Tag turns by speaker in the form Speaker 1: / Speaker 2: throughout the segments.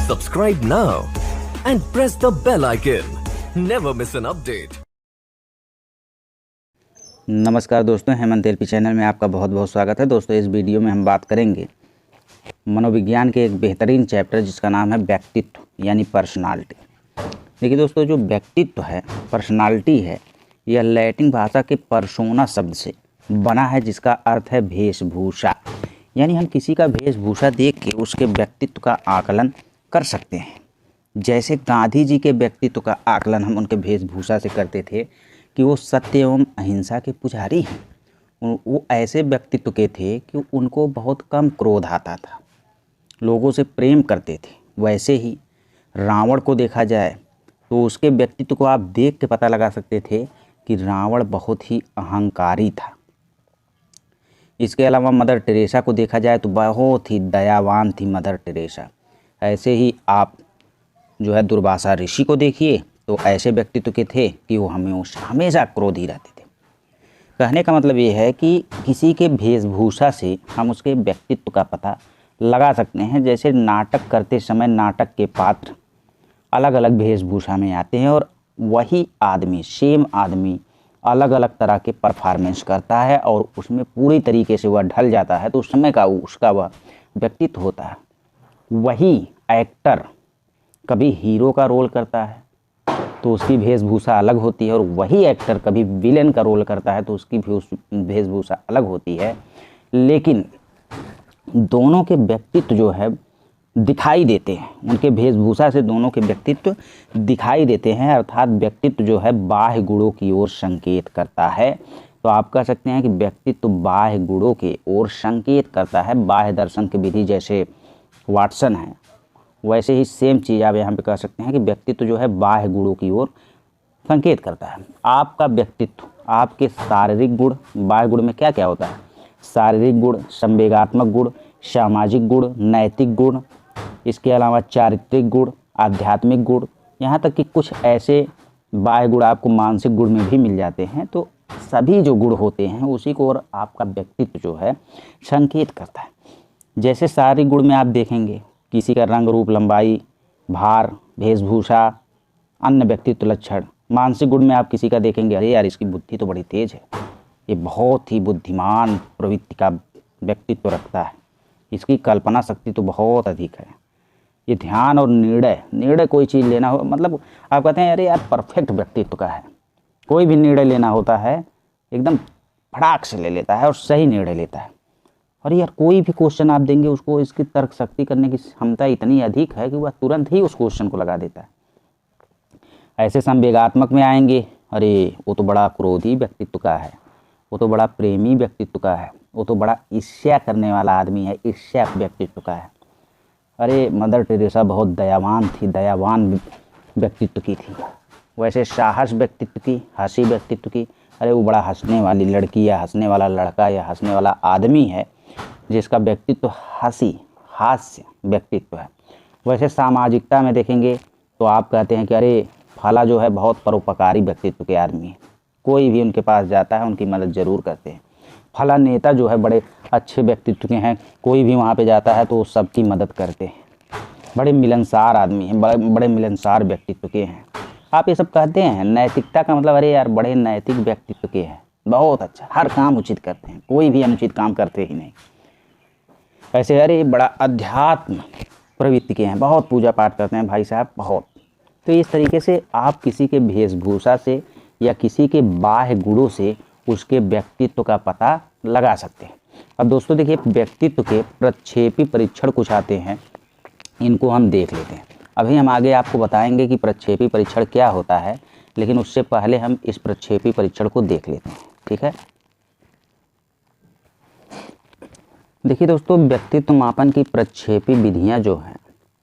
Speaker 1: Subscribe now and press the bell icon. Never miss an update.
Speaker 2: नमस्कार दोस्तों, Hemant LP channel में आपका बहुत बहुत स्वागत है। दोस्तों, इस वीडियो में हम बात करेंगे मनोविज्ञान के एक बेहतरीन चैप्टर जिसका नाम है व्यक्तित्व यानी पर्सनालिटी। देखिए दोस्तों, जो व्यक्तित्व है, पर्सनालिटी है, यह लैटिन भाषा के पर्सोना शब्द से बना है जिसका अर्थ है वेशभूषा। यानी हम किसी का वेशभूषा देख के उसके व्यक्तित्व का आकलन कर सकते हैं। जैसे गांधी जी के व्यक्तित्व का आकलन हम उनके वेशभूषा से करते थे कि वो सत्य एवं अहिंसा के पुजारी हैं। वो ऐसे व्यक्तित्व के थे कि उनको बहुत कम क्रोध आता था, लोगों से प्रेम करते थे। वैसे ही रावण को देखा जाए तो उसके व्यक्तित्व को आप देख के पता लगा सकते थे कि रावण बहुत ही अहंकारी था। इसके अलावा मदर टेरेसा को देखा जाए तो बहुत ही दयावान थी मदर टेरेसा। ऐसे ही आप जो है दुर्वासा ऋषि को देखिए तो ऐसे व्यक्तित्व के थे कि वो हमेशा क्रोधी रहते थे। कहने का मतलब ये है कि किसी के वेशभूषा से हम उसके व्यक्तित्व का पता लगा सकते हैं। जैसे नाटक करते समय नाटक के पात्र अलग अलग वेशभूषा में आते हैं और वही आदमी, सेम आदमी अलग अलग तरह के परफॉर्मेंस करता है और उसमें पूरी तरीके से वह ढल जाता है, तो उस समय का उसका वह व्यक्तित्व होता है। वही एक्टर कभी हीरो का रोल करता है तो उसकी वेशभूषा अलग होती है, और वही एक्टर कभी विलेन का रोल करता है तो उसकी वेशभूषा अलग होती है। लेकिन दोनों के व्यक्तित्व जो है दिखाई देते हैं, उनके वेशभूषा से दोनों के व्यक्तित्व दिखाई देते हैं। अर्थात व्यक्तित्व जो है बाह्य गुणों की ओर संकेत करता है। तो आप कह सकते हैं कि व्यक्तित्व बाह्य गुणों की ओर संकेत करता है। बाह्य दर्शन की विधि जैसे वाटसन है, वैसे ही सेम चीज़ आप यहाँ पे कह सकते हैं कि व्यक्तित्व जो है बाह्य गुणों की ओर संकेत करता है। आपका व्यक्तित्व, आपके शारीरिक गुण, बाह्य गुण में क्या क्या होता है? शारीरिक गुण, संवेगात्मक गुण, सामाजिक गुण, नैतिक गुण, इसके अलावा चारित्रिक गुण, आध्यात्मिक गुण, यहाँ तक कि कुछ ऐसे बाह्य गुण आपको मानसिक गुण में भी मिल जाते हैं। तो सभी जो गुण होते हैं उसी को और आपका व्यक्तित्व जो है संकेत करता है। जैसे शारीरिक गुण में आप देखेंगे किसी का रंग, रूप, लंबाई, भार, वेशभूषा, अन्य व्यक्तित्व लक्षण। मानसिक गुण में आप किसी का देखेंगे, अरे यार इसकी बुद्धि तो बड़ी तेज है, ये बहुत ही बुद्धिमान प्रवृत्ति का व्यक्तित्व रखता है, इसकी कल्पना शक्ति तो बहुत अधिक है, ये ध्यान और निर्णय कोई चीज़ लेना हो, मतलब आप कहते हैं अरे यार परफेक्ट व्यक्तित्व का है। कोई भी निर्णय लेना होता है एकदम फटाक से ले लेता है और सही निर्णय लेता है। और यार कोई भी क्वेश्चन आप देंगे उसको, इसकी तर्क शक्ति करने की क्षमता इतनी अधिक है कि वह तुरंत ही उस क्वेश्चन को लगा देता है। ऐसे संवेगात्मक में आएंगे, अरे वो तो बड़ा क्रोधी व्यक्तित्व का है, वो तो बड़ा प्रेमी व्यक्तित्व का है, वो तो बड़ा ईर्ष्या करने वाला आदमी है, ईर्ष्या व्यक्तित्व का है। अरे मदर टेरेसा बहुत दयावान थी, दयावान व्यक्तित्व की थी। वैसे साहस व्यक्तित्व की, हंसी व्यक्तित्व की, अरे वो बड़ा हंसने वाली लड़की या हंसने वाला लड़का या हंसने वाला आदमी है जिसका व्यक्तित्व हास्य व्यक्तित्व है। वैसे सामाजिकता में देखेंगे तो आप कहते हैं कि अरे फला जो है बहुत परोपकारी व्यक्तित्व के आदमी है, कोई भी उनके पास जाता है उनकी मदद ज़रूर करते हैं। फला नेता जो है बड़े अच्छे व्यक्तित्व के हैं, कोई भी वहाँ पे जाता है तो सबकी मदद करते हैं, बड़े मिलनसार आदमी हैं, बड़े मिलनसार व्यक्तित्व के हैं। आप ये सब कहते हैं। नैतिकता का मतलब अरे यार बड़े नैतिक व्यक्तित्व के हैं, बहुत अच्छा, हर काम उचित करते हैं, कोई भी अनुचित काम करते ही नहीं। ऐसे अरे बड़ा अध्यात्म प्रवृत्ति के हैं, बहुत पूजा पाठ करते हैं भाई साहब, बहुत। तो इस तरीके से आप किसी के वेशभूषा से या किसी के बाह्य गुणों से उसके व्यक्तित्व का पता लगा सकते हैं। अब दोस्तों देखिए, व्यक्तित्व के प्रक्षेपी परीक्षण कुछ आते हैं, इनको हम देख लेते हैं। अभी हम आगे आपको बताएंगे कि प्रक्षेपी परीक्षण क्या होता है, लेकिन उससे पहले हम इस प्रक्षेपी परीक्षण को देख लेते हैं, ठीक है। देखिए दोस्तों, व्यक्तित्व मापन की प्रक्षेपी विधियां जो हैं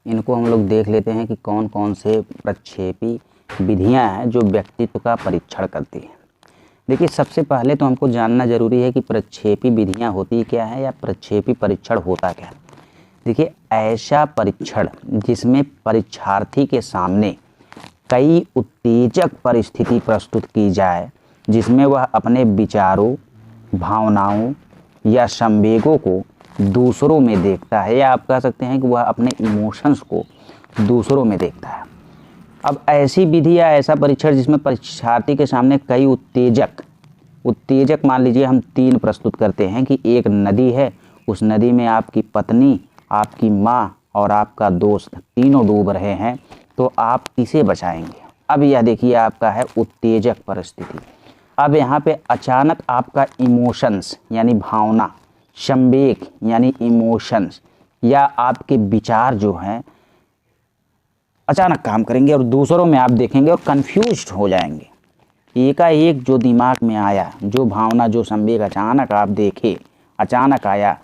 Speaker 2: इनको हम लोग देख लेते हैं कि कौन कौन से प्रक्षेपी विधियां हैं जो व्यक्तित्व का परीक्षण करती हैं। देखिए, सबसे पहले तो हमको जानना जरूरी है कि प्रक्षेपी विधियां होती क्या है या प्रक्षेपी परीक्षण होता क्या है। देखिए, ऐसा परीक्षण जिसमें परीक्षार्थी के सामने कई उत्तेजक परिस्थिति प्रस्तुत की जाए, जिसमें वह अपने विचारों, भावनाओं या संवेगों को दूसरों में देखता है, या आप कह सकते हैं कि वह अपने इमोशंस को दूसरों में देखता है। अब ऐसी विधि या ऐसा परीक्षण जिसमें परीक्षार्थी के सामने कई उत्तेजक मान लीजिए हम 3 प्रस्तुत करते हैं कि एक नदी है, उस नदी में आपकी पत्नी, आपकी माँ और आपका दोस्त तीनों डूब रहे हैं, तो आप किसे बचाएंगे। अब यह देखिए आपका है उत्तेजक परिस्थिति। अब यहाँ पे अचानक आपका इमोशंस यानी भावना, संवेग यानी इमोशंस या आपके विचार जो हैं अचानक काम करेंगे और दूसरों में आप देखेंगे और कंफ्यूज्ड हो जाएंगे। एकाएक जो दिमाग में आया, जो भावना, जो संवेग अचानक आप देखे, अचानक आया,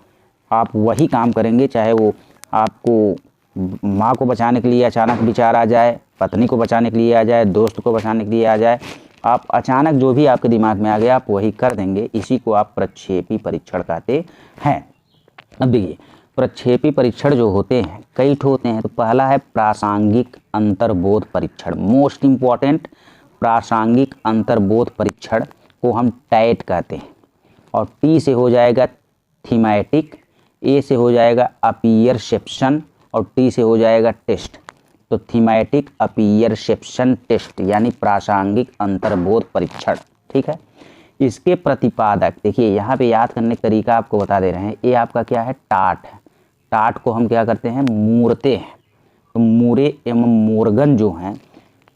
Speaker 2: आप वही काम करेंगे। चाहे वो आपको माँ को बचाने के लिए अचानक विचार आ जाए, पत्नी को बचाने के लिए आ जाए, दोस्त को बचाने के लिए आ जाए, आप अचानक जो भी आपके दिमाग में आ गया आप वही कर देंगे। इसी को आप प्रक्षेपी परीक्षण कहते हैं। अब देखिए प्रक्षेपी परीक्षण जो होते हैं कई ठो होते हैं। तो पहला है प्रासंगिक अंतर्बोध परीक्षण, मोस्ट इम्पॉर्टेंट। प्रासंगिक अंतर्बोध परीक्षण को हम टैट कहते हैं। और टी से हो जाएगा थीमेटिक, ए से हो जाएगा अपीयरसेप्शन और टी से हो जाएगा टेस्ट। तो थीमेटिक अपीयरसेप्शन टेस्ट यानी प्रासंगिक अंतर्बोध परीक्षण, ठीक है। इसके प्रतिपादक देखिए यहाँ पे याद करने का तरीका आपको बता दे रहे हैं। ये आपका क्या है, टाट है। टाट को हम क्या करते हैं, मूरते हैं। तो मूरे एवं मोर्गन जो हैं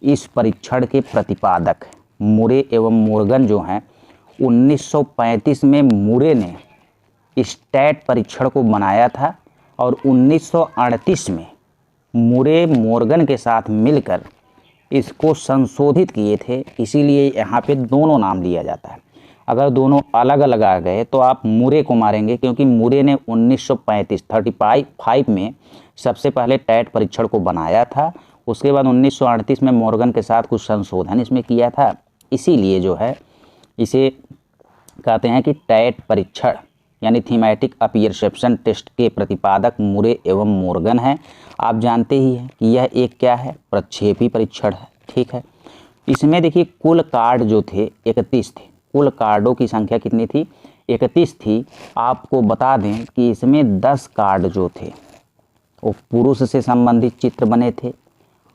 Speaker 2: इस परीक्षण के प्रतिपादक। मूरे एवं मोर्गन जो हैं 1935 में मूरे ने इस टैट परीक्षण को बनाया था और 1938 में मूरे मोर्गन के साथ मिलकर इसको संशोधित किए थे। इसीलिए यहाँ पे दोनों नाम लिया जाता है। अगर दोनों अलग अलग आ गए तो आप मूरे को मारेंगे, क्योंकि मूरे ने 1935 में सबसे पहले टैट परीक्षण को बनाया था। उसके बाद 1938 में मोर्गन के साथ कुछ संशोधन इसमें किया था। इसीलिए जो है इसे कहते हैं कि टैट परीक्षण यानी थीमेटिक अपीयरसेप्शन टेस्ट के प्रतिपादक मूरे एवं मोर्गन है। आप जानते ही हैं कि यह एक क्या है, प्रक्षेपी परीक्षण है, ठीक है। इसमें देखिए कुल कार्ड जो थे 31 थे। कुल कार्डों की संख्या कितनी थी, 31 थी। आपको बता दें कि इसमें 10 कार्ड जो थे वो पुरुष से संबंधित चित्र बने थे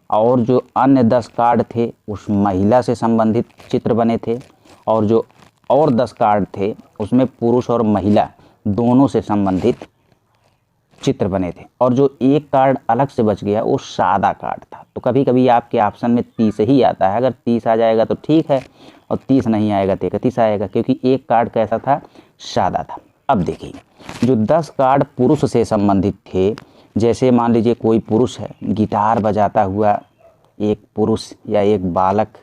Speaker 2: और जो अन्य 10 कार्ड थे उस महिला से संबंधित चित्र बने थे और जो और 10 कार्ड थे उसमें पुरुष और महिला दोनों से संबंधित चित्र बने थे। और जो एक कार्ड अलग से बच गया वो सादा कार्ड था। तो कभी कभी आपके ऑप्शन में 30 ही आता है। अगर 30 आ जाएगा तो ठीक है और 30 नहीं आएगा तो 31 आएगा, क्योंकि एक कार्ड कैसा था, सादा था। अब देखिए जो 10 कार्ड पुरुष से संबंधित थे, जैसे मान लीजिए कोई पुरुष है, गिटार बजाता हुआ एक पुरुष या एक बालक,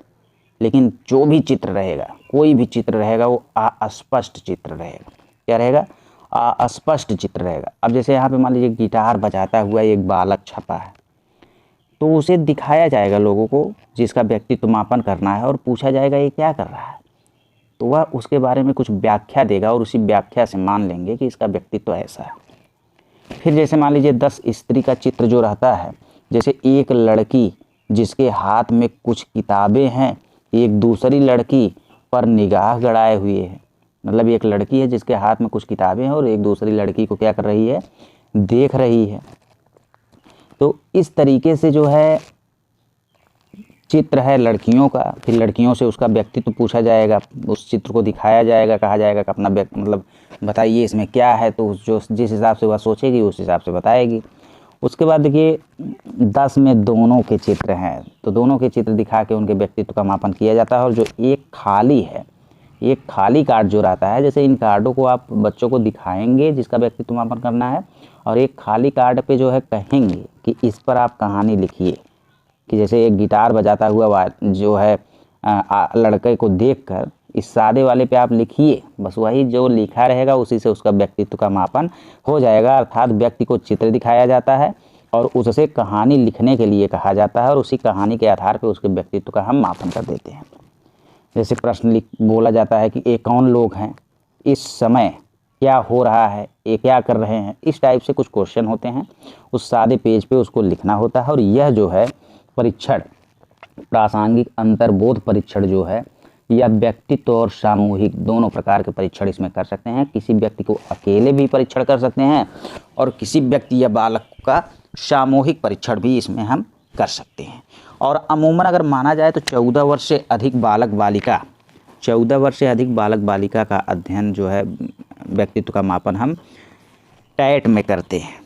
Speaker 2: लेकिन जो भी चित्र रहेगा, कोई भी चित्र रहेगा वो अस्पष्ट चित्र रहेगा। क्या रहेगा, अस्पष्ट चित्र रहेगा। अब जैसे यहाँ पे मान लीजिए गिटार बजाता हुआ एक बालक छपा है, तो उसे दिखाया जाएगा लोगों को, जिसका व्यक्तित्व मापन करना है, और पूछा जाएगा ये क्या कर रहा है, तो वह उसके बारे में कुछ व्याख्या देगा और उसी व्याख्या से मान लेंगे कि इसका व्यक्तित्व ऐसा है। फिर जैसे मान लीजिए 10 स्त्री का चित्र जो रहता है, जैसे एक लड़की जिसके हाथ में कुछ किताबें हैं, एक दूसरी लड़की पर निगाह गड़ाए हुए है। मतलब एक लड़की है जिसके हाथ में कुछ किताबें हैं और एक दूसरी लड़की को क्या कर रही है, देख रही है। तो इस तरीके से जो है चित्र है लड़कियों का। फिर लड़कियों से उसका व्यक्तित्व पूछा जाएगा, उस चित्र को दिखाया जाएगा, कहा जाएगा कि अपना मतलब बताइए इसमें क्या है। तो जो जिस हिसाब से वह सोचेगी उस हिसाब से बताएगी। उसके बाद देखिए 10 में दोनों के चित्र हैं, तो दोनों के चित्र दिखा के उनके व्यक्तित्व का मापन किया जाता है। और जो एक खाली है, एक खाली कार्ड जो रहता है, जैसे इन कार्डों को आप बच्चों को दिखाएंगे जिसका व्यक्तित्व मापन करना है, और एक खाली कार्ड पे जो है कहेंगे कि इस पर आप कहानी लिखिए। कि जैसे एक गिटार बजाता हुआ जो है लड़के को देखकर इस सादे वाले पे आप लिखिए, बस वही जो लिखा रहेगा उसी से उसका व्यक्तित्व का मापन हो जाएगा। अर्थात व्यक्ति को चित्र दिखाया जाता है और उससे कहानी लिखने के लिए कहा जाता है और उसी कहानी के आधार पर उसके व्यक्तित्व का हम मापन कर देते हैं। जैसे प्रश्न बोला जाता है कि ये कौन लोग हैं, इस समय क्या हो रहा है, ये क्या कर रहे हैं, इस टाइप से कुछ क्वेश्चन होते हैं। उस सादे पेज पे उसको लिखना होता है। और यह जो है परीक्षण, प्रासंगिक अंतर्बोध परीक्षण जो है, यह व्यक्तित्व और सामूहिक दोनों प्रकार के परीक्षण इसमें कर सकते हैं। किसी व्यक्ति को अकेले भी परीक्षण कर सकते हैं और किसी व्यक्ति या बालक का सामूहिक परीक्षण भी इसमें हम कर सकते हैं। और अमूमन अगर माना जाए तो 14 वर्ष से अधिक बालक बालिका 14 वर्ष से अधिक बालक बालिका का अध्ययन जो है व्यक्तित्व का मापन हम टैट में करते हैं।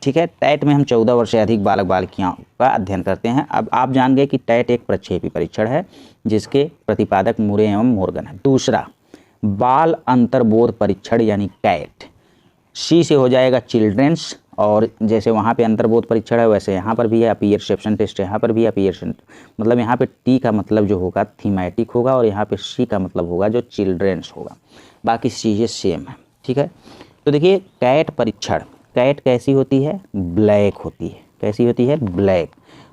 Speaker 2: ठीक है, टैट में हम 14 वर्ष से अधिक बालक बालिकाओं का अध्ययन करते हैं। अब आप जान गए कि टैट एक प्रक्षेपी परीक्षण है जिसके प्रतिपादक मुरे एवं मोर्गन है। दूसरा बाल अंतर्बोध परीक्षण यानी कैट, सी से हो जाएगा चिल्ड्रेंस, और जैसे वहाँ पे अंतर्बोध परीक्षण है वैसे यहाँ पर भी है अपीयरसेप्शन टेस्ट, यहाँ पर भी अपीयरसेप्शन, मतलब यहाँ पे टी का मतलब जो होगा थीमेटिक होगा और यहाँ पे सी का मतलब होगा जो चिल्ड्रेंस होगा, बाकी चीज़ें सेम है। ठीक है, तो देखिए कैट परीक्षण, कैट कैसी होती है, ब्लैक होती है। कैसी होती है, ब्लैक।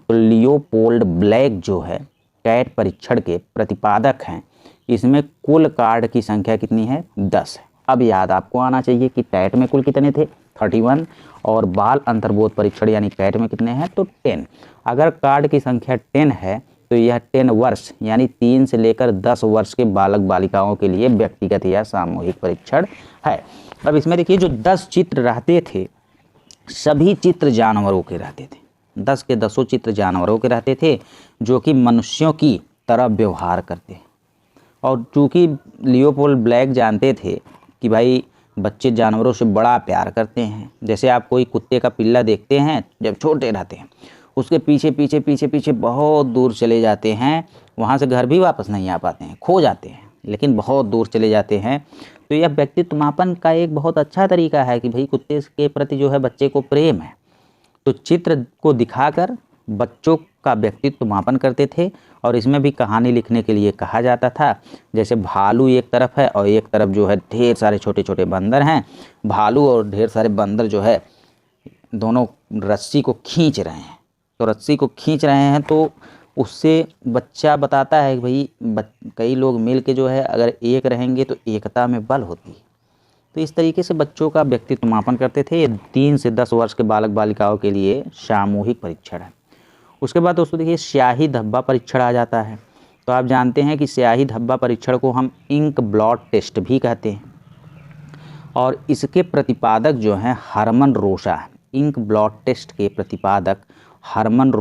Speaker 2: तो लियोपोल्ड ब्लैक जो है कैट परीक्षण के प्रतिपादक हैं। इसमें कुल कार्ड की संख्या कितनी है, 10 है। अब याद आपको आना चाहिए कि टैट में कुल कितने थे, 31, और बाल अंतर्बोध परीक्षण यानी कैट में कितने हैं, तो 10। अगर कार्ड की संख्या 10 है तो यह 10 वर्ष यानी 3 से लेकर 10 वर्ष के बालक बालिकाओं के लिए व्यक्तिगत या सामूहिक परीक्षण है। अब इसमें देखिए जो 10 चित्र रहते थे, सभी चित्र जानवरों के रहते थे। 10 के 10 चित्र जानवरों के रहते थे जो कि मनुष्यों की तरह व्यवहार करते हैं। और चूँकि लियोपोल्ड ब्लैक जानते थे कि भाई बच्चे जानवरों से बड़ा प्यार करते हैं। जैसे आप कोई कुत्ते का पिल्ला देखते हैं जब छोटे रहते हैं, उसके पीछे पीछे पीछे पीछे बहुत दूर चले जाते हैं, वहाँ से घर भी वापस नहीं आ पाते हैं, खो जाते हैं, लेकिन बहुत दूर चले जाते हैं। तो यह व्यक्तित्व मापन का एक बहुत अच्छा तरीका है कि भाई कुत्ते के प्रति जो है बच्चे को प्रेम है। तो चित्र को दिखाकर बच्चों का व्यक्तित्व मापन करते थे। और इसमें भी कहानी लिखने के लिए कहा जाता था। जैसे भालू एक तरफ है और एक तरफ जो है ढेर सारे छोटे छोटे बंदर हैं। भालू और ढेर सारे बंदर जो है दोनों रस्सी को खींच रहे हैं। तो रस्सी को खींच रहे हैं तो उससे बच्चा बताता है कि भाई कई लोग मिल के जो है अगर एक रहेंगे तो एकता में बल होती है। तो इस तरीके से बच्चों का व्यक्तित्व मापन करते थे। ये 3 से 10 वर्ष के बालक बालिकाओं के लिए सामूहिक परीक्षण है। उसके बाद दोस्तों देखिए स्याही धब्बा परीक्षण आ जाता है। तो आप जानते हैं कि स्याही धब्बा परीक्षण को हम इंक ब्लॉट टेस्ट भी कहते हैं। और इसके प्रतिपादक जो हैं हरमन रोसा है। इंक ब्लॉट टेस्ट के प्रतिपादक हरमन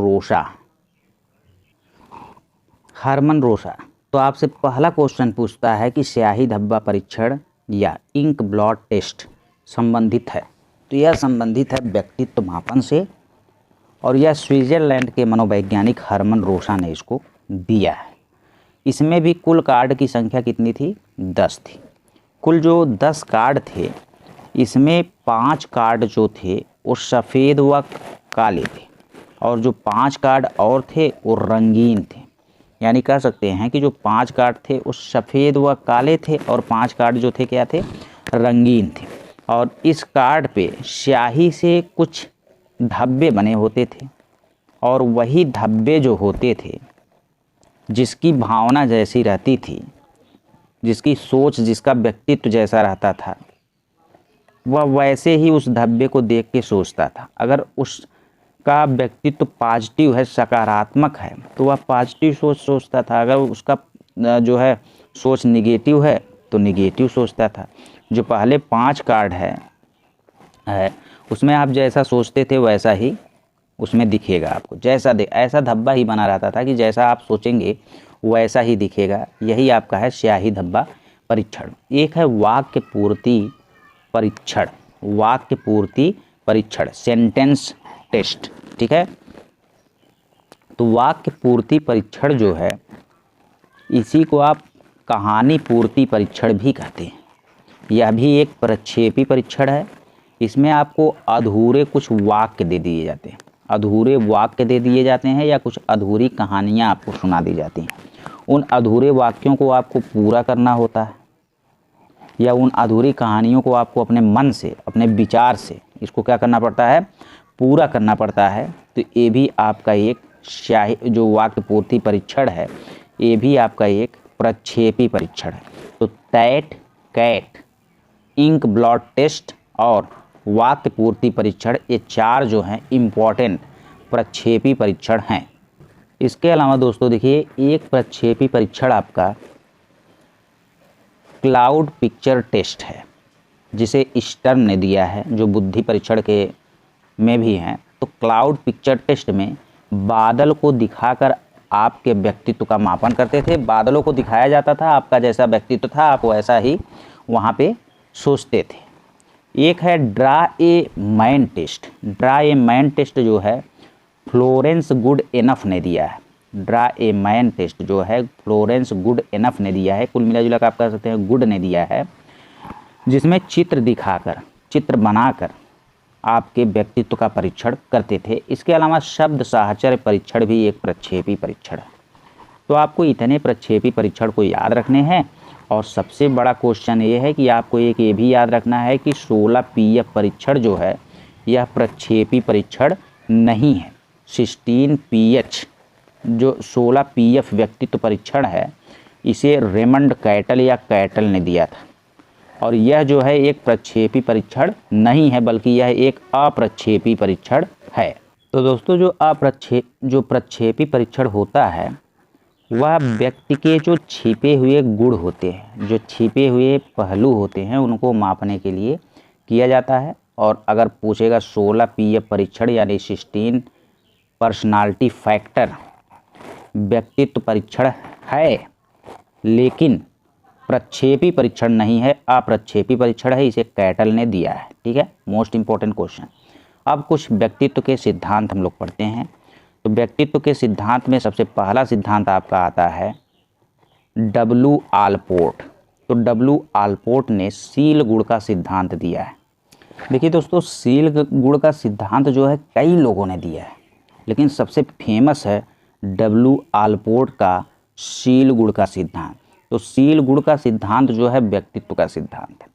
Speaker 2: रोसा। तो आपसे पहला क्वेश्चन पूछता है कि स्याही धब्बा परीक्षण या इंक ब्लॉट टेस्ट संबंधित है। तो यह संबंधित है व्यक्तित्व मापन से, और यह स्विट्जरलैंड के मनोवैज्ञानिक हरमन रोसा ने इसको दिया है। इसमें भी कुल कार्ड की संख्या कितनी थी, 10 थी। कुल जो 10 कार्ड थे इसमें 5 कार्ड जो थे वो सफ़ेद व काले थे, और जो 5 कार्ड और थे वो रंगीन थे। यानी कह सकते हैं कि जो 5 कार्ड थे वो सफ़ेद व काले थे और 5 कार्ड जो थे क्या थे, रंगीन थे। और इस कार्ड पे स्याही से कुछ धब्बे बने होते थे, और वही धब्बे जो होते थे जिसकी भावना जैसी रहती थी, जिसकी सोच, जिसका व्यक्तित्व जैसा रहता था, वह वैसे ही उस धब्बे को देख के सोचता था। अगर उसका व्यक्तित्व पॉजिटिव है, सकारात्मक है, तो वह पॉजिटिव सोच सोचता था। अगर उसका जो है सोच निगेटिव है तो निगेटिव सोचता था। जो पहले 5 कार्ड है उसमें आप जैसा सोचते थे वैसा ही उसमें दिखेगा आपको। ऐसा धब्बा ही बना रहता था कि जैसा आप सोचेंगे वैसा ही दिखेगा। यही आपका है स्याही धब्बा परीक्षण। एक है वाक्य पूर्ति परीक्षण, सेंटेंस टेस्ट। ठीक है, तो वाक्य पूर्ति परीक्षण जो है इसी को आप कहानी पूर्ति परीक्षण भी कहते हैं। यह भी एक प्रक्षेपी परीक्षण है। इसमें आपको अधूरे कुछ वाक्य दे दिए जाते हैं, या कुछ अधूरी कहानियाँ आपको सुना दी जाती हैं। उन अधूरे वाक्यों को आपको पूरा करना होता है, या उन अधूरी कहानियों को आपको अपने मन से, अपने विचार से इसको क्या करना पड़ता है, पूरा करना पड़ता है। तो ये भी आपका एक जो वाक्य पूर्ति परीक्षण है, ये भी आपका एक प्रक्षेपी परीक्षण है। तो TAT, CAT, ink blot test और वाक्य पूर्ति परीक्षण, ये 4 जो हैं इम्पॉर्टेंट प्रक्षेपी परीक्षण हैं। इसके अलावा दोस्तों देखिए एक प्रक्षेपी परीक्षण आपका क्लाउड पिक्चर टेस्ट है, जिसे स्टर्न ने दिया है, जो बुद्धि परीक्षण के में भी हैं। तो तो क्लाउड पिक्चर टेस्ट में बादल को दिखाकर आपके व्यक्तित्व का मापन करते थे। बादलों को दिखाया जाता था, आपका जैसा व्यक्तित्व था आप वैसा ही वहाँ पे सोचते थे। एक है draw a man test. Draw a man test जो है फ्लोरेंस गुड एनफ ने दिया है। ड्रा ए मैन टेस्ट जो है फ्लोरेंस गुड एनफ ने दिया है, कुल मिला जुला कर आप कह सकते हैं गुड ने दिया है, जिसमें चित्र दिखाकर, चित्र बनाकर आपके व्यक्तित्व का परीक्षण करते थे। इसके अलावा शब्द साहचर्य परीक्षण भी एक प्रक्षेपी परीक्षण है। तो आपको इतने प्रक्षेपी परीक्षण को याद रखने हैं। और सबसे बड़ा क्वेश्चन ये है कि आपको एक ये भी याद रखना है कि 16 पीएफ परीक्षण जो है यह प्रक्षेपी परीक्षण नहीं है। 16 पीएच जो 16 पीएफ व्यक्तित्व परीक्षण है इसे रेमंड कैटल या कैटल ने दिया था। और यह जो है एक प्रक्षेपी परीक्षण नहीं है, बल्कि यह एक अप्रक्षेपी परीक्षण है। तो दोस्तों जो प्रक्षेपी परीक्षण होता है वह व्यक्ति के जो छिपे हुए गुण होते हैं, जो छिपे हुए पहलू होते हैं उनको मापने के लिए किया जाता है। और अगर पूछेगा 16 पीएफ परीक्षण यानी 16 पर्सनालिटी फैक्टर व्यक्तित्व परीक्षण है लेकिन प्रक्षेपी परीक्षण नहीं है, अप्रक्षेपी परीक्षण है, इसे कैटल ने दिया है। ठीक है, मोस्ट इंपॉर्टेंट क्वेश्चन। अब कुछ व्यक्तित्व के सिद्धांत हम लोग पढ़ते हैं। तो व्यक्तित्व के सिद्धांत में सबसे पहला सिद्धांत आपका आता है डब्ल्यू आलपोर्ट। तो डब्ल्यू आलपोर्ट ने सील गुण का सिद्धांत दिया है। देखिए दोस्तों, सील गुण का सिद्धांत जो है कई लोगों ने दिया है, लेकिन सबसे फेमस है डब्ल्यू आलपोर्ट का सील गुण का सिद्धांत। तो सील गुण का सिद्धांत जो है व्यक्तित्व का सिद्धांत है।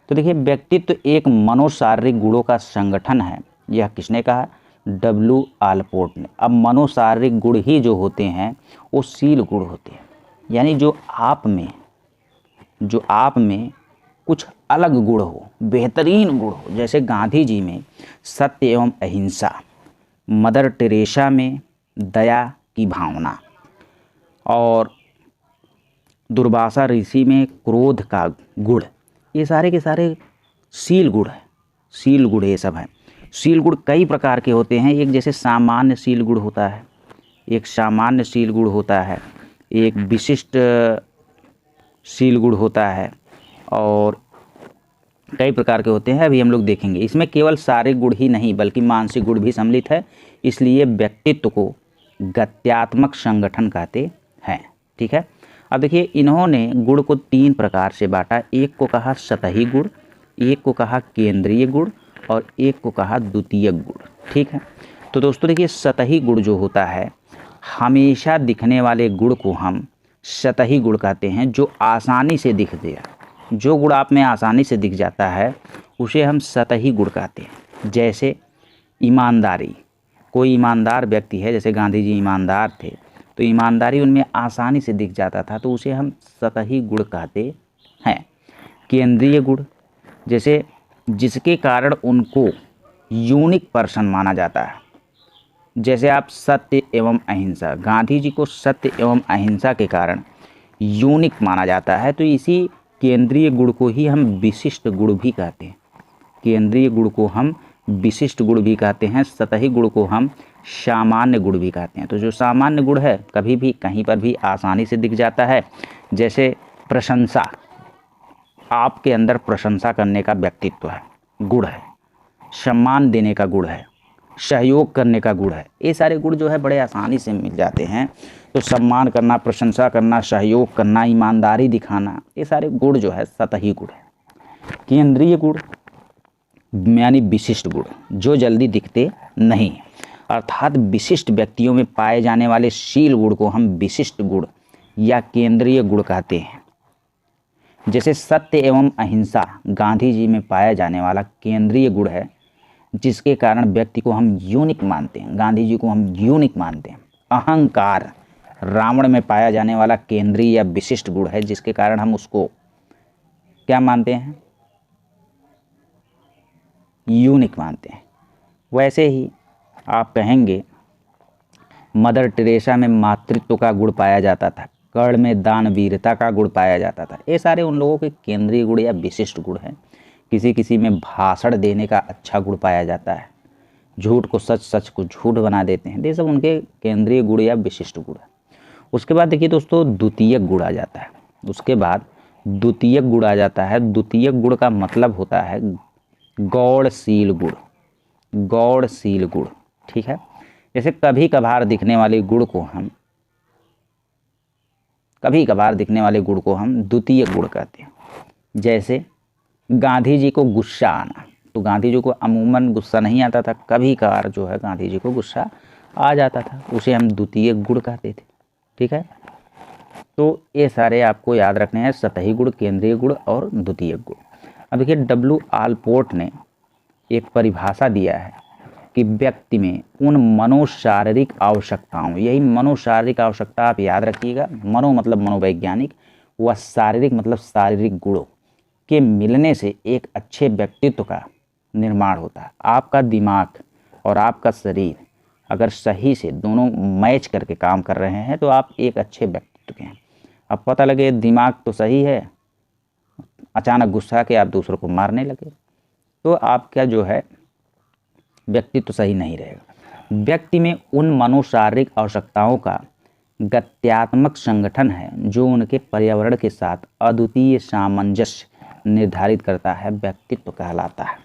Speaker 2: तो देखिए, व्यक्तित्व एक मनोशारीरिक गुणों का संगठन है। यह किसने कहा? डब्ल्यू आलपोर्ट ने। अब मनोशारीरिक गुण ही जो होते हैं वो सील गुण होते हैं, यानी जो आप में कुछ अलग गुण हो, बेहतरीन गुण हो। जैसे गांधी जी में सत्य एवं अहिंसा, मदर टेरेसा में दया की भावना, और दुर्वासा ऋषि में क्रोध का गुण, ये सारे के सारे सील गुण है। सील गुण ये सब है। सील गुण कई प्रकार के होते हैं। एक जैसे सामान्य सील गुण होता है, एक सामान्य सील गुण होता है, एक विशिष्ट सील गुण होता है, और कई प्रकार के होते हैं, अभी हम लोग देखेंगे। इसमें केवल शारीरिक गुण ही नहीं बल्कि मानसिक गुण भी सम्मिलित है, इसलिए व्यक्तित्व को गत्यात्मक संगठन कहते हैं। ठीक है, अब देखिए, इन्होंने गुण को 3 प्रकार से बांटा। एक को कहा सतही गुण, एक को कहा केंद्रीय गुण, और एक को कहा द्वितीयक गुण। ठीक है, तो दोस्तों देखिए, सतही गुण जो होता है, हमेशा दिखने वाले गुण को हम सतही गुण कहते हैं, जो आसानी से दिखते हैं। जो गुण आप में आसानी से दिख जाता है उसे हम सतही गुण कहते हैं। जैसे ईमानदारी, कोई ईमानदार व्यक्ति है, जैसे गांधी जी ईमानदार थे, तो ईमानदारी उनमें आसानी से दिख जाता था, तो उसे हम सतही गुण कहते हैं। केंद्रीय गुण, जैसे जिसके कारण उनको यूनिक पर्सन माना जाता है। जैसे आप सत्य एवं अहिंसा, गांधी जी को सत्य एवं अहिंसा के कारण यूनिक माना जाता है, तो इसी केंद्रीय गुण को ही हम विशिष्ट गुण भी कहते हैं। केंद्रीय गुण को हम विशिष्ट गुण भी कहते हैं, सतही गुण को हम सामान्य गुण भी कहते हैं। तो जो सामान्य गुण है कभी भी कहीं पर भी आसानी से दिख जाता है। जैसे प्रशंसा, आपके अंदर प्रशंसा करने का व्यक्तित्व है, गुण है, सम्मान देने का गुण है, सहयोग करने का गुण है। ये सारे गुण जो है बड़े आसानी से मिल जाते हैं। तो सम्मान करना, प्रशंसा करना, सहयोग करना, ईमानदारी दिखाना, ये सारे गुण जो है सतही गुण है। केंद्रीय गुण यानी विशिष्ट गुण, जो जल्दी दिखते नहीं, अर्थात विशिष्ट व्यक्तियों में पाए जाने वाले शील गुण को हम विशिष्ट गुण या केंद्रीय गुण कहते हैं। जैसे सत्य एवं अहिंसा गांधी जी में पाया जाने वाला केंद्रीय गुण है, जिसके कारण व्यक्ति को हम यूनिक मानते हैं, गांधी जी को हम यूनिक मानते हैं। अहंकार रावण में पाया जाने वाला केंद्रीय या विशिष्ट गुण है, जिसके कारण हम उसको क्या मानते हैं? यूनिक मानते हैं। वैसे ही आप कहेंगे मदर टेरेसा में मातृत्व का गुण पाया जाता था, कर्ण में दानवीरता का गुण पाया जाता था। ये सारे उन लोगों के केंद्रीय गुण या विशिष्ट गुण हैं। किसी किसी में भाषण देने का अच्छा गुण पाया जाता है, झूठ को सच, सच को झूठ बना देते हैं। ये सब उनके केंद्रीय गुण या विशिष्ट गुण है। उसके बाद देखिए दोस्तों द्वितीयक गुण आ जाता है। उसके बाद द्वितीयक गुण आ जाता है। द्वितीयक गुण का मतलब होता है गौड़शील गुण, गौड़शील गुण, ठीक है। जैसे कभी कभार दिखने वाले गुण को हम द्वितीयक गुण कहते हैं। जैसे गांधी जी को गुस्सा आना, तो गांधी जी को अमूमन गुस्सा नहीं आता था, कभी कभार जो है गांधी जी को गुस्सा आ जाता था, उसे हम द्वितीयक गुण कहते थे, ठीक है। तो ये सारे आपको याद रखने हैं, सतही गुण, केंद्रीय गुण और द्वितीयक गुण। अब देखिए डब्ल्यू आलपोर्ट ने एक परिभाषा दिया है कि व्यक्ति में उन मनोशारीरिक आवश्यकताओं, यही मनोशारीरिक आवश्यकता आप याद रखिएगा, मनो मतलब मनोवैज्ञानिक, व शारीरिक मतलब शारीरिक गुणों के मिलने से एक अच्छे व्यक्तित्व का निर्माण होता है। आपका दिमाग और आपका शरीर अगर सही से दोनों मैच करके काम कर रहे हैं तो आप एक अच्छे व्यक्तित्व के हैं। अब पता लगे दिमाग तो सही है, अचानक गुस्सा के आप दूसरों को मारने लगे, तो आपका जो है व्यक्तित्व सही नहीं रहेगा। व्यक्ति में उन मनोशारीरिक आवश्यकताओं का गत्यात्मक संगठन है जो उनके पर्यावरण के साथ अद्वितीय सामंजस्य निर्धारित करता है, व्यक्तित्व कहलाता है।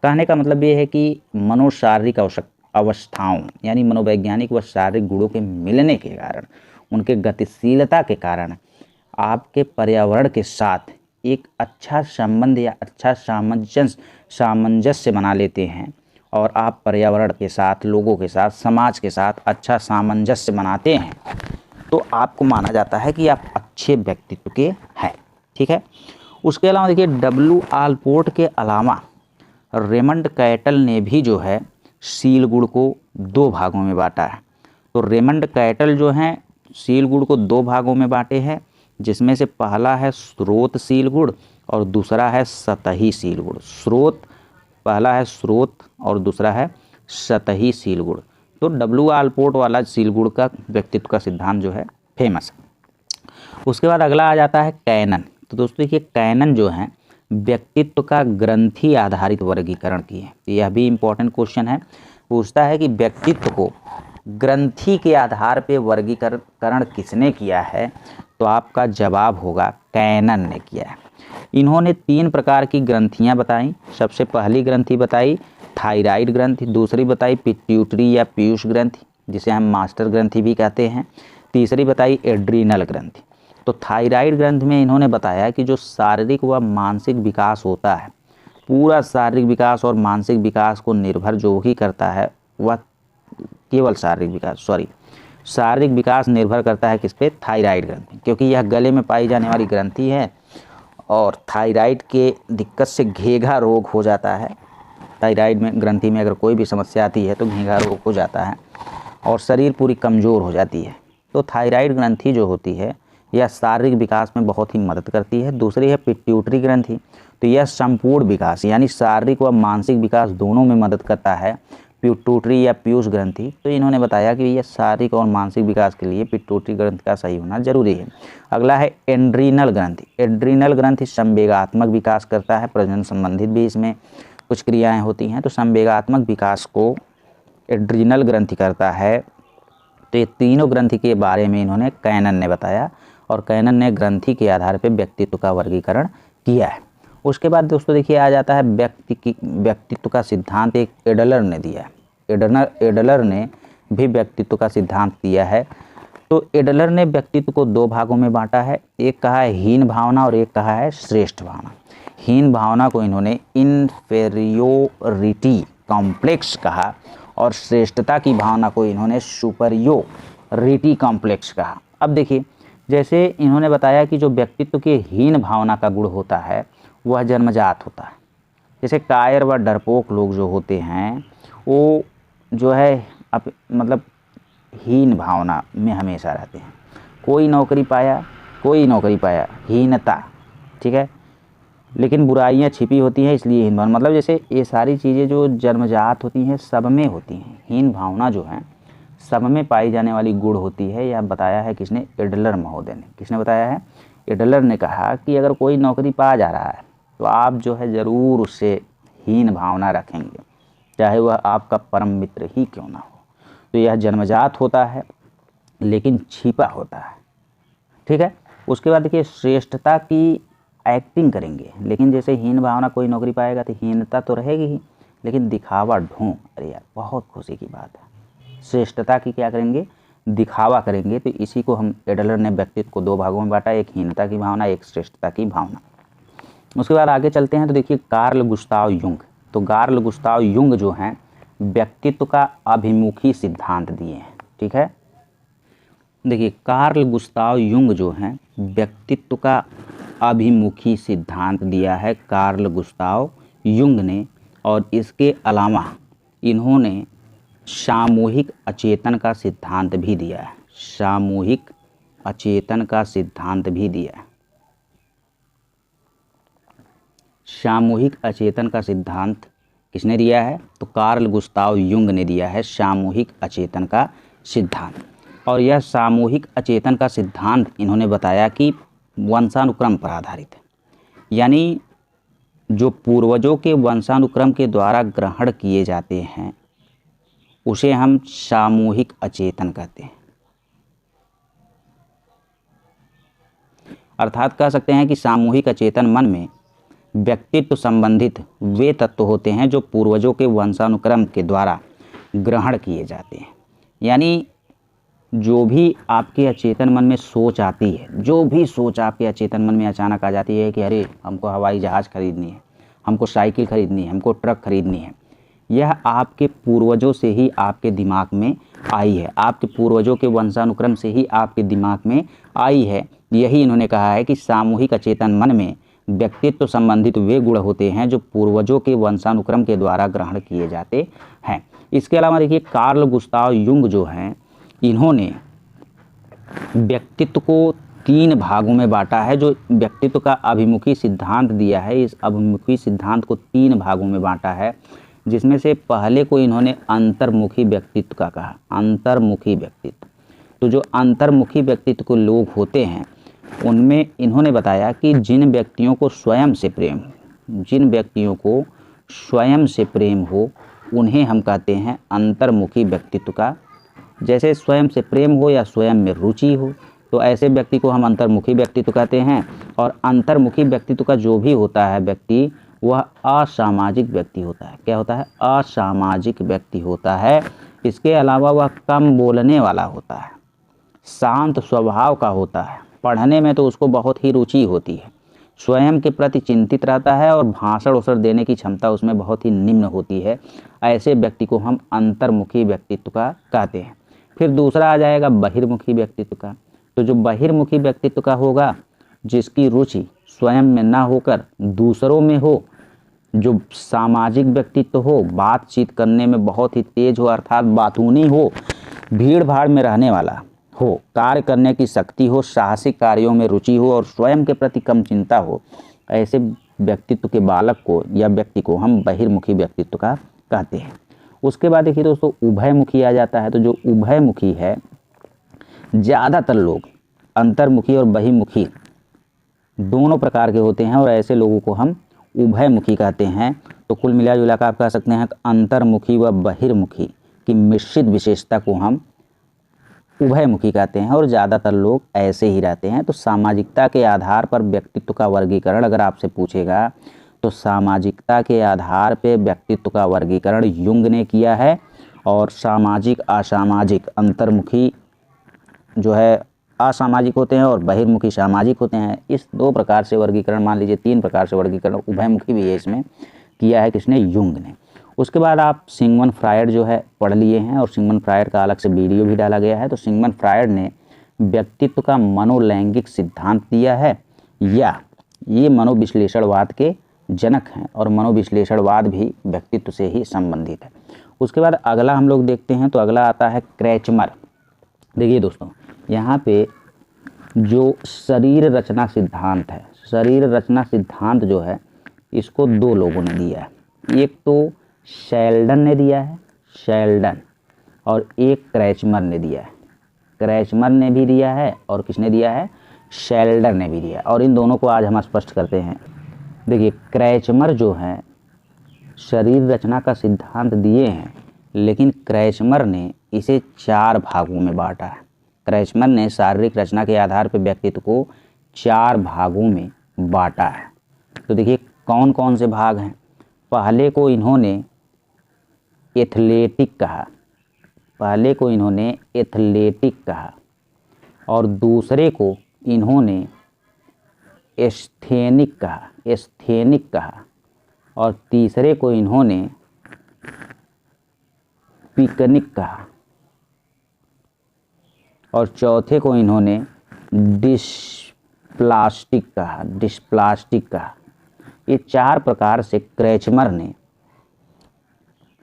Speaker 2: कहने का मतलब ये है कि मनोशारीरिक अवस्थाओं यानी मनोवैज्ञानिक व शारीरिक गुणों के मिलने के कारण, उनके गतिशीलता के कारण आपके पर्यावरण के साथ एक अच्छा संबंध या अच्छा सामंजस्य बना लेते हैं, और आप पर्यावरण के साथ, लोगों के साथ, समाज के साथ अच्छा सामंजस्य बनाते हैं, तो आपको माना जाता है कि आप अच्छे व्यक्तित्व के हैं, ठीक है। उसके अलावा देखिए डब्ल्यू आलपोर्ट के अलावा रेमंड कैटल ने भी जो है शील गुण को 2 भागों में बांटा है। तो रेमंड कैटल जो हैं शील गुण को 2 भागों में बांटे हैं, जिसमें से पहला है स्रोतशील गुण और दूसरा है सतही शील गुण। पहला है स्रोत और दूसरा है सतही शील गुण। तो डब्ल्यू आलपोर्ट वाला शील गुण का व्यक्तित्व का सिद्धांत जो है फेमस है। उसके बाद अगला आ जाता है कैनन। तो दोस्तों देखिए कैनन जो है व्यक्तित्व का ग्रंथि आधारित वर्गीकरण की है। यह भी इम्पोर्टेंट क्वेश्चन है, पूछता है कि व्यक्तित्व को ग्रंथि के आधार पे वर्गीकरण किसने किया है, तो आपका जवाब होगा कैनन ने किया है। इन्होंने 3 प्रकार की ग्रंथियां बताई। सबसे पहली ग्रंथि बताई थायराइड ग्रंथि, दूसरी बताई पिट्यूटरी या पीयूष ग्रंथि जिसे हम मास्टर ग्रंथि भी कहते हैं, तीसरी बताई एड्रीनल ग्रंथि। तो थायराइड ग्रंथि में इन्होंने बताया कि जो शारीरिक व मानसिक विकास होता है, पूरा शारीरिक विकास और मानसिक विकास को निर्भर जो ही करता है वह केवल शारीरिक विकास निर्भर करता है किस पे, थायराइड ग्रंथि, क्योंकि यह गले में पाई जाने वाली ग्रंथि है और थायराइड के दिक्कत से घेघा रोग हो जाता है। थायराइड में ग्रंथि में अगर कोई भी समस्या आती है तो घेघा रोग हो जाता है और शरीर पूरी कमज़ोर हो जाती है। तो थायराइड ग्रंथि जो होती है यह शारीरिक विकास में बहुत ही मदद करती है। दूसरी है पिट्यूटरी ग्रंथि, तो यह संपूर्ण विकास यानी शारीरिक व मानसिक विकास दोनों में मदद करता है। पिट्यूटरी या पीयूष ग्रंथि, तो इन्होंने बताया कि यह शारीरिक और मानसिक विकास के लिए पिट्यूटरी ग्रंथि का सही होना जरूरी है। अगला है एड्रीनल ग्रंथि। एड्रीनल ग्रंथि संवेगात्मक विकास करता है, प्रजनन संबंधित भी इसमें कुछ क्रियाएं होती हैं, तो संवेगात्मक विकास को एड्रीनल ग्रंथि करता है। तो ये तीनों ग्रंथि के बारे में इन्होंने कैनन ने बताया और कैनन ने ग्रंथि के आधार पर व्यक्तित्व का वर्गीकरण किया है। उसके बाद दोस्तों देखिए आ जाता है व्यक्तित्व का सिद्धांत एक एडलर ने दिया है। एडलर ने भी व्यक्तित्व का सिद्धांत दिया है। तो एडलर ने व्यक्तित्व को 2 भागों में बांटा है, एक कहा है हीन भावना और एक कहा है श्रेष्ठ भावना। हीन भावना को इन्होंने इन्फेरियोरिटी कॉम्प्लेक्स कहा और श्रेष्ठता की भावना को इन्होंने सुपरियोरिटी कॉम्प्लेक्स कहा। अब देखिए जैसे इन्होंने बताया कि जो व्यक्तित्व के हीन भावना का गुण होता है वह जन्मजात होता है। जैसे कायर व डरपोक लोग जो होते हैं वो जो है मतलब हीन भावना में हमेशा रहते हैं। कोई नौकरी पाया हीनता, ठीक है, लेकिन बुराइयां छिपी होती हैं इसलिए हीन भावना, मतलब जैसे ये सारी चीज़ें जो जन्मजात होती हैं सब में होती हैं। हीन भावना जो है सब में पाई जाने वाली गुण होती है। यह बताया है किसने, एडलर महोदय ने। किसने बताया है, एडलर ने कहा कि अगर कोई नौकरी पा जा रहा है तो आप जो है ज़रूर उससे हीन भावना रखेंगे, चाहे वह आपका परम मित्र ही क्यों ना हो। तो यह जन्मजात होता है लेकिन छिपा होता है, ठीक है। उसके बाद देखिए श्रेष्ठता की एक्टिंग करेंगे, लेकिन जैसे हीन भावना कोई नौकरी पाएगा तो हीनता तो रहेगी ही, लेकिन दिखावा ढोंग, अरे यार बहुत खुशी की बात है। श्रेष्ठता की क्या करेंगे, दिखावा करेंगे। तो इसी को हम एडलर ने व्यक्तित्व को दो भागों में बांटा, एक हीनता की भावना, एक श्रेष्ठता की भावना। उसके बाद आगे चलते हैं तो देखिए कार्ल गुस्ताव युंग। तो कार्ल गुस्ताव युंग जो हैं व्यक्तित्व का अभिमुखी सिद्धांत दिए हैं, ठीक है। देखिए कार्ल गुस्ताव युंग जो हैं व्यक्तित्व का अभिमुखी सिद्धांत दिया है कार्ल गुस्ताव युंग ने। और इसके अलावा इन्होंने सामूहिक अचेतन का सिद्धांत भी दिया है, सामूहिक अचेतन का सिद्धांत भी दिया है। सामूहिक अचेतन का सिद्धांत किसने दिया है, तो कार्ल गुस्ताव युंग ने दिया है सामूहिक अचेतन का सिद्धांत। और यह सामूहिक अचेतन का सिद्धांत इन्होंने बताया कि वंशानुक्रम पर आधारित है, यानी जो पूर्वजों के वंशानुक्रम के द्वारा ग्रहण किए जाते हैं उसे हम सामूहिक अचेतन कहते हैं। अर्थात कह सकते हैं कि सामूहिक अचेतन मन में व्यक्तित्व संबंधित वे तत्व होते हैं जो पूर्वजों के वंशानुक्रम के द्वारा ग्रहण किए जाते हैं। यानी जो भी आपके अचेतन मन में सोच आती है, जो भी सोच आपके अचेतन मन में अचानक आ जाती है कि अरे हमको हवाई जहाज़ खरीदनी है, हमको साइकिल खरीदनी है, हमको ट्रक खरीदनी है, यह आपके पूर्वजों से ही आपके दिमाग में आई है, आपके पूर्वजों के वंशानुक्रम से ही आपके दिमाग में आई है। यही इन्होंने कहा है कि सामूहिक अचेतन मन में व्यक्तित्व संबंधित वे गुण होते हैं जो पूर्वजों के वंशानुक्रम के द्वारा ग्रहण किए जाते हैं। इसके अलावा देखिए कार्ल गुस्ताव युंग जो हैं इन्होंने व्यक्तित्व को 3 भागों में बांटा है। जो व्यक्तित्व का अभिमुखी सिद्धांत दिया है, इस अभिमुखी सिद्धांत को 3 भागों में बांटा है, जिसमें से पहले को इन्होंने अंतर्मुखी व्यक्तित्व का कहा, अंतर्मुखी व्यक्तित्व। तो जो अंतर्मुखी व्यक्तित्व के लोग होते हैं उनमें इन्होंने बताया कि जिन व्यक्तियों को स्वयं से प्रेम, जिन व्यक्तियों को स्वयं से प्रेम हो उन्हें हम कहते हैं अंतर्मुखी व्यक्तित्व का। जैसे स्वयं से प्रेम हो या स्वयं में रुचि हो तो ऐसे व्यक्ति को हम अंतर्मुखी व्यक्तित्व कहते हैं। और अंतर्मुखी व्यक्तित्व का जो भी होता है व्यक्ति वह असामाजिक व्यक्ति होता है। क्या होता है, असामाजिक व्यक्ति होता है। इसके अलावा वह कम बोलने वाला होता है, शांत स्वभाव का होता है, पढ़ने में तो उसको बहुत ही रुचि होती है, स्वयं के प्रति चिंतित रहता है और भाषण उषण देने की क्षमता उसमें बहुत ही निम्न होती है। ऐसे व्यक्ति को हम अंतर्मुखी व्यक्तित्व का कहते हैं। फिर दूसरा आ जाएगा बहिर्मुखी व्यक्तित्व का। तो जो बहिर्मुखी व्यक्तित्व का होगा, जिसकी रुचि स्वयं में ना होकर दूसरों में हो, जो सामाजिक व्यक्तित्व हो, बातचीत करने में बहुत ही तेज हो अर्थात बातूनी हो, भीड़ भाड़ में रहने वाला हो, कार्य करने की शक्ति हो, साहसिक कार्यों में रुचि हो और स्वयं के प्रति कम चिंता हो, ऐसे व्यक्तित्व के बालक को या व्यक्ति को हम बहिर्मुखी व्यक्तित्व का कहते हैं। उसके बाद देखिए दोस्तों उभयमुखी आ जाता है। तो जो उभयमुखी है, ज़्यादातर लोग अंतर्मुखी और बहिर्मुखी दोनों प्रकार के होते हैं और ऐसे लोगों को हम उभयमुखी कहते हैं। तो कुल मिला जुला कर आप कह सकते हैं कि अंतर्मुखी व बहिर्मुखी की मिश्रित विशेषता को हम उभयमुखी कहते हैं और ज़्यादातर लोग ऐसे ही रहते हैं। तो सामाजिकता के आधार पर व्यक्तित्व का वर्गीकरण अगर आपसे पूछेगा तो सामाजिकता के आधार पर व्यक्तित्व का वर्गीकरण युंग ने किया है। और सामाजिक असामाजिक, अंतर्मुखी जो है असामाजिक होते हैं और बहिर्मुखी सामाजिक होते हैं। इस 2 प्रकार से वर्गीकरण, मान लीजिए 3 प्रकार से वर्गीकरण उभयमुखी भी है इसमें किया है, किसने, युंग ने। उसके बाद आप सिगमंड फ्रायड जो है पढ़ लिए हैं और सिगमंड फ्रायड का अलग से वीडियो भी डाला गया है। तो सिगमंड फ्रायड ने व्यक्तित्व का मनोलैंगिक सिद्धांत दिया है, या ये मनोविश्लेषणवाद के जनक हैं और मनोविश्लेषणवाद भी व्यक्तित्व से ही संबंधित है। उसके बाद अगला हम लोग देखते हैं तो अगला आता है क्रेचमर। देखिए दोस्तों यहाँ पे जो शरीर रचना सिद्धांत है, शरीर रचना सिद्धांत जो है इसको 2 लोगों ने दिया है। एक तो शेल्डन ने दिया है, शेल्डन, और एक क्रेचमर ने दिया है। क्रेचमर ने भी दिया है और किसने दिया है, शेल्डन ने भी दिया है। और इन दोनों को आज हम स्पष्ट करते हैं। देखिए क्रेचमर जो है शरीर रचना का सिद्धांत दिए हैं, लेकिन क्रैचमर ने इसे 4 भागों में बांटा है। क्रैचमर ने शारीरिक रचना के आधार पर व्यक्तित्व को 4 भागों में बांटा है। तो देखिए कौन कौन से भाग हैं। पहले को इन्होंने एथलेटिक कहा, और दूसरे को इन्होंने एस्थेनिक कहा, और तीसरे को इन्होंने पिकनिक कहा, और चौथे को इन्होंने डिस्प्लास्टिक कहा। ये 4 प्रकार से क्रैचमर ने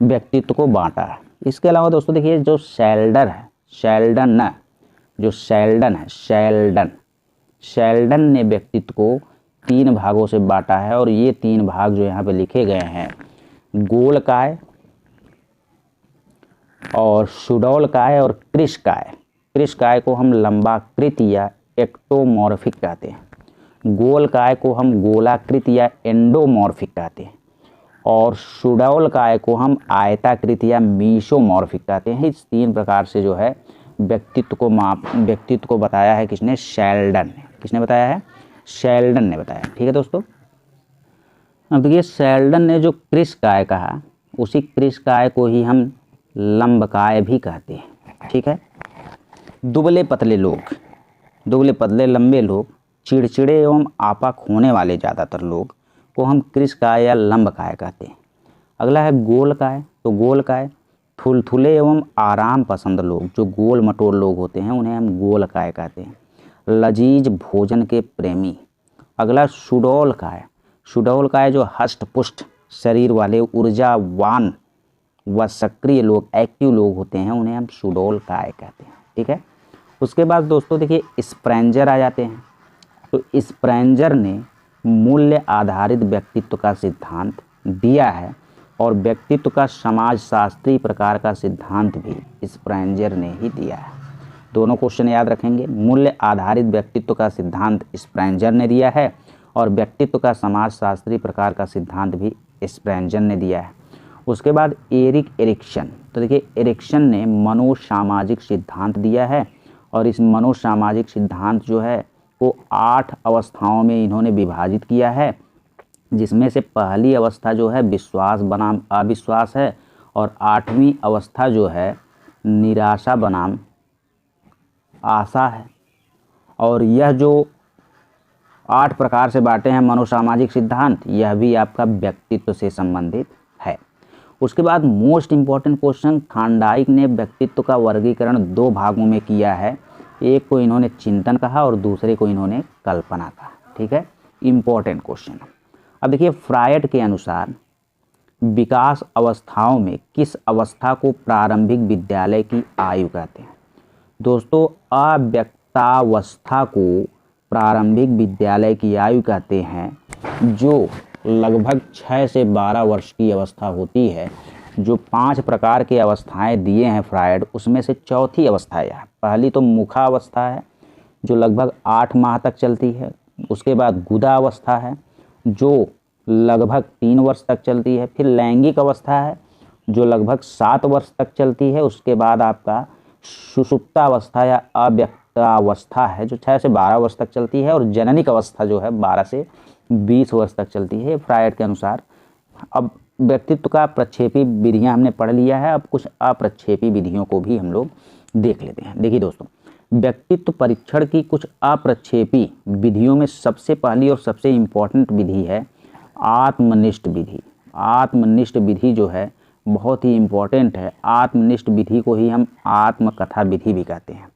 Speaker 2: व्यक्तित्व को बांटा है। इसके अलावा दोस्तों देखिए जो शेल्डन ने व्यक्तित्व को 3 भागों से बांटा है, और ये 3 भाग जो यहाँ पे लिखे गए हैं, गोलकाय और सुडौलकाय और कृशकाय। कृशकाय को हम लंबाकृत या एक्टोमॉर्फिक कहते हैं, गोलकाय को हम गोलाकृत या एंडोमॉर्फिक कहते हैं, और सुडौलकाय को हम आयताकृत या मीसोमॉर्फिक कहते हैं। इस 3 प्रकार से जो है व्यक्तित्व को बताया है किसने? शेल्डन ने। किसने बताया है? शेल्डन ने बताया। ठीक है दोस्तों। अब देखिए शेल्डन ने जो कृशकाय कहा, उसी कृशकाय को ही हम लंबकाय भी कहते हैं। ठीक है। दुबले पतले लंबे लोग, चिड़चिड़े एवं आपा खोने वाले ज़्यादातर लोग को हम कृशकाय या लंबकाय कहते हैं। अगला है गोलकाय। तो गोलकाय थुलथुले एवं आराम पसंद लोग, जो गोल मटोल लोग होते हैं, उन्हें हम गोलकाय कहते हैं। लजीज भोजन के प्रेमी। अगला सुडौलकाय जो हष्ट पुष्ट शरीर वाले ऊर्जावान व सक्रिय लोग, एक्टिव लोग होते हैं, उन्हें हम सुडौलकाय कहते हैं। ठीक है। उसके बाद दोस्तों देखिए स्प्रेंजर आ जाते हैं। तो स्प्रेंजर ने मूल्य आधारित व्यक्तित्व का सिद्धांत दिया है, और व्यक्तित्व का समाजशास्त्रीय प्रकार का सिद्धांत भी स्प्रेंजर ने ही दिया है। दोनों क्वेश्चन याद रखेंगे। मूल्य आधारित व्यक्तित्व का सिद्धांत स्प्रेंजर ने दिया है, और व्यक्तित्व का समाजशास्त्रीय प्रकार का सिद्धांत भी स्प्रेंजर ने दिया है। उसके बाद एरिक्सन। तो देखिए एरिक्सन ने मनोसामाजिक सिद्धांत दिया है, और इस मनोसामाजिक सिद्धांत जो है वो 8 अवस्थाओं में इन्होंने विभाजित किया है, जिसमें से पहली अवस्था जो है विश्वास बनाम अविश्वास है, और 8वीं अवस्था जो है निराशा बनाम आशा है। और यह जो 8 प्रकार से बांटे हैं मनोसामाजिक सिद्धांत, यह भी आपका व्यक्तित्व से संबंधित है। उसके बाद मोस्ट इम्पॉर्टेंट क्वेश्चन, थांडाइक ने व्यक्तित्व का वर्गीकरण 2 भागों में किया है। एक को इन्होंने चिंतन कहा और दूसरे को इन्होंने कल्पना कहा। ठीक है। Important question. अब देखिए फ्रायड के अनुसार विकास अवस्थाओं में किस अवस्था को प्रारंभिक विद्यालय की आयु कहते हैं? दोस्तों अव्यक्तावस्था को प्रारंभिक विद्यालय की आयु कहते हैं, जो लगभग 6 से 12 वर्ष की अवस्था होती है। जो 5 प्रकार की अवस्थाएं दिए हैं फ्रायड, उसमें से चौथी अवस्था है। पहली तो मुखावस्था है जो लगभग 8 माह तक चलती है। उसके बाद गुदा अवस्था है जो लगभग 3 वर्ष तक चलती है। फिर लैंगिक अवस्था है जो लगभग 7 वर्ष तक चलती है। उसके बाद आपका सुषुप्तावस्था या अव्यक्तावस्था है जो 6 से 12 वर्ष तक चलती है। और जननिक अवस्था जो है 12 से 20 वर्ष तक चलती है फ्रायड के अनुसार। अब व्यक्तित्व का प्रक्षेपी विधियां हमने पढ़ लिया है, अब कुछ अप्रक्षेपी विधियों को भी हम लोग देख लेते हैं। देखिए दोस्तों, व्यक्तित्व परीक्षण की कुछ अप्रक्षेपी विधियों में सबसे पहली और सबसे इम्पॉर्टेंट विधि है आत्मनिष्ठ विधि। आत्मनिष्ठ विधि जो है बहुत ही इम्पॉर्टेंट है। आत्मनिष्ठ विधि को ही हम आत्मकथा विधि भी कहते हैं।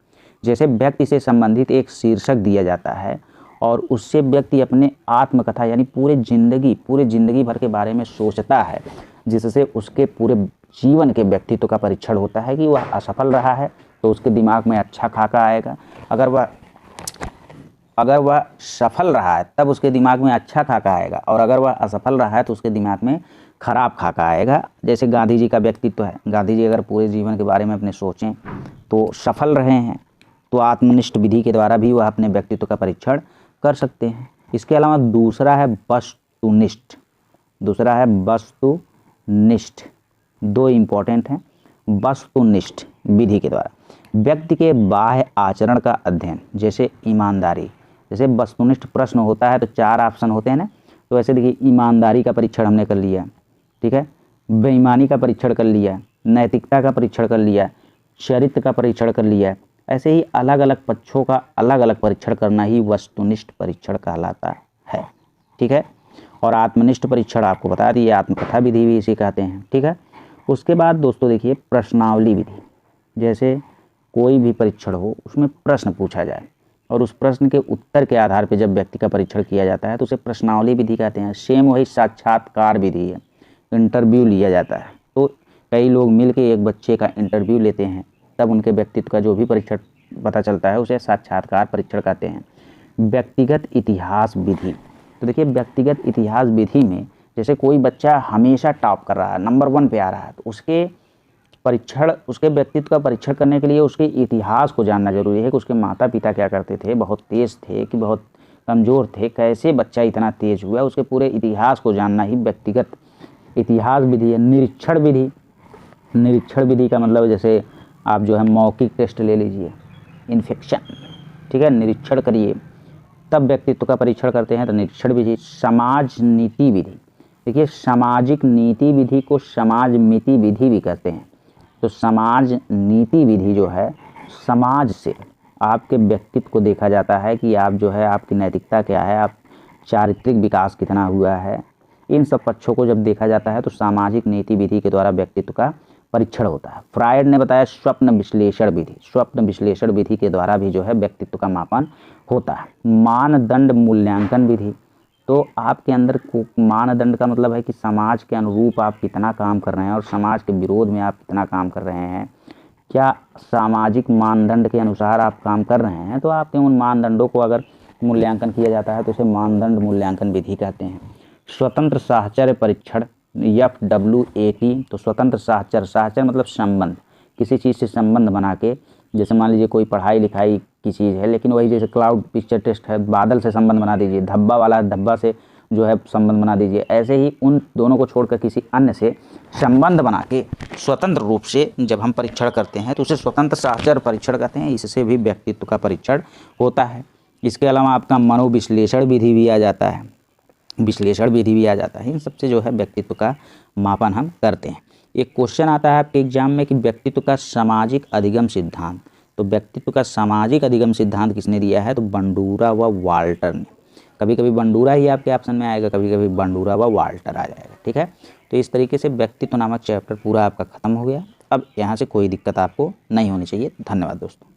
Speaker 2: जैसे व्यक्ति से संबंधित एक शीर्षक दिया जाता है और उससे व्यक्ति अपने आत्मकथा यानी पूरे जिंदगी भर के बारे में सोचता है, जिससे उसके पूरे जीवन के व्यक्तित्व का परीक्षण होता है कि वह असफल रहा है तो उसके दिमाग में अच्छा खाका आएगा, अगर वह सफल रहा है तब उसके दिमाग में अच्छा खाका आएगा, और अगर वह असफल रहा है तो उसके दिमाग में खराब खाका आएगा। जैसे गांधी जी का व्यक्तित्व है, गांधी जी अगर पूरे जीवन के बारे में अपने सोचें तो सफल रहे हैं तो आत्मनिष्ठ विधि के द्वारा भी वह अपने व्यक्तित्व का परीक्षण कर सकते हैं। इसके अलावा दूसरा है वस्तुनिष्ठ वस्तुनिष्ठ, दो इम्पोर्टेंट हैं, वस्तुनिष्ठ विधि के द्वारा व्यक्ति के बाह्य आचरण का अध्ययन, जैसे ईमानदारी। जैसे वस्तुनिष्ठ प्रश्न होता है तो 4 ऑप्शन होते हैं ना, तो ऐसे देखिए ईमानदारी का परीक्षण हमने कर लिया, ठीक है, बेईमानी का परीक्षण कर लिया, नैतिकता का परीक्षण कर लिया, चरित्र का परीक्षण कर लिया। ऐसे ही अलग अलग पक्षों का अलग अलग परीक्षण करना ही वस्तुनिष्ठ परीक्षण कहलाता है, ठीक है। और आत्मनिष्ठ परीक्षण आपको बता दिए, आत्मकथा विधि भी इसे कहते हैं, ठीक है। उसके बाद दोस्तों देखिए प्रश्नावली विधि, जैसे कोई भी परीक्षण हो उसमें प्रश्न पूछा जाए और उस प्रश्न के उत्तर के आधार पर जब व्यक्ति का परीक्षण किया जाता है तो उसे प्रश्नावली विधि कहते हैं। सेम वही साक्षात्कार विधि है, इंटरव्यू लिया जाता है। तो कई लोग मिलकर एक बच्चे का इंटरव्यू लेते हैं, तब उनके व्यक्तित्व का जो भी परीक्षण पता चलता है उसे साक्षात्कार परीक्षण कहते हैं। व्यक्तिगत इतिहास विधि, तो देखिए व्यक्तिगत इतिहास विधि में जैसे कोई बच्चा हमेशा टॉप कर रहा है, नंबर 1 पे आ रहा है, तो उसके व्यक्तित्व का परीक्षण करने के लिए उसके इतिहास को जानना जरूरी है कि उसके माता पिता क्या करते थे, बहुत तेज़ थे कि बहुत कमज़ोर थे, कैसे बच्चा इतना तेज़ हुआ, उसके पूरे इतिहास को जानना ही व्यक्तिगत इतिहास विधि है। निरीक्षण विधि, निरीक्षण विधि का मतलब जैसे आप जो है मौखिक टेस्ट ले लीजिए, इन्फेक्शन, ठीक है, निरीक्षण करिए तब व्यक्तित्व का परीक्षण करते हैं, तो निरीक्षण विधि। समाज नीति विधि, देखिए सामाजिक नीति विधि को समाज मिति विधि भी कहते हैं। तो समाज नीति विधि जो है समाज से आपके व्यक्तित्व को देखा जाता है कि आप जो है आपकी नैतिकता क्या है, आप चारित्रिक विकास कितना हुआ है, इन सब पक्षों को जब देखा जाता है तो सामाजिक नीति विधि के द्वारा व्यक्तित्व का परीक्षण होता है। फ्रायड ने बताया स्वप्न विश्लेषण विधि, स्वप्न विश्लेषण विधि के द्वारा भी जो है व्यक्तित्व का मापन होता है। मानदंड मूल्यांकन विधि, तो आपके अंदर मानदंड का मतलब है कि समाज के अनुरूप आप कितना काम कर रहे हैं और समाज के विरोध में आप कितना काम कर रहे हैं, क्या सामाजिक मानदंड के अनुसार आप काम कर रहे हैं, तो आपके उन मानदंडों को अगर मूल्यांकन किया जाता है तो उसे मानदंड मूल्यांकन विधि कहते हैं। स्वतंत्र साहचर्य परीक्षण FWAT, तो स्वतंत्र साहचर्य मतलब संबंध, किसी चीज़ से संबंध बना के, जैसे मान लीजिए कोई पढ़ाई लिखाई की चीज़ है, लेकिन वही जैसे क्लाउड पिक्चर टेस्ट है, बादल से संबंध बना दीजिए, धब्बा वाला धब्बा से जो है संबंध बना दीजिए। ऐसे ही उन दोनों को छोड़कर किसी अन्य से संबंध बना के स्वतंत्र रूप से जब हम परीक्षण करते हैं तो उसे स्वतंत्र साहचर्य परीक्षण कहते हैं। इससे भी व्यक्तित्व का परीक्षण होता है। इसके अलावा आपका मनोविश्लेषण विधि भी आ जाता है, विश्लेषण विधि भी आ जाता है। इन सबसे जो है व्यक्तित्व का मापन हम करते हैं। एक क्वेश्चन आता है आपके एग्जाम में कि व्यक्तित्व का सामाजिक अधिगम सिद्धांत, तो व्यक्तित्व का सामाजिक अधिगम सिद्धांत किसने दिया है, तो बंडूरा व वाल्टर ने। कभी कभी बंडूरा ही आपके ऑप्शन में आएगा, कभी कभी बंडूरा व वाल्टर आ जाएगा, ठीक है। तो इस तरीके से व्यक्तित्व नामक चैप्टर पूरा आपका खत्म हो गया। अब यहाँ से कोई दिक्कत आपको नहीं होनी चाहिए। धन्यवाद दोस्तों।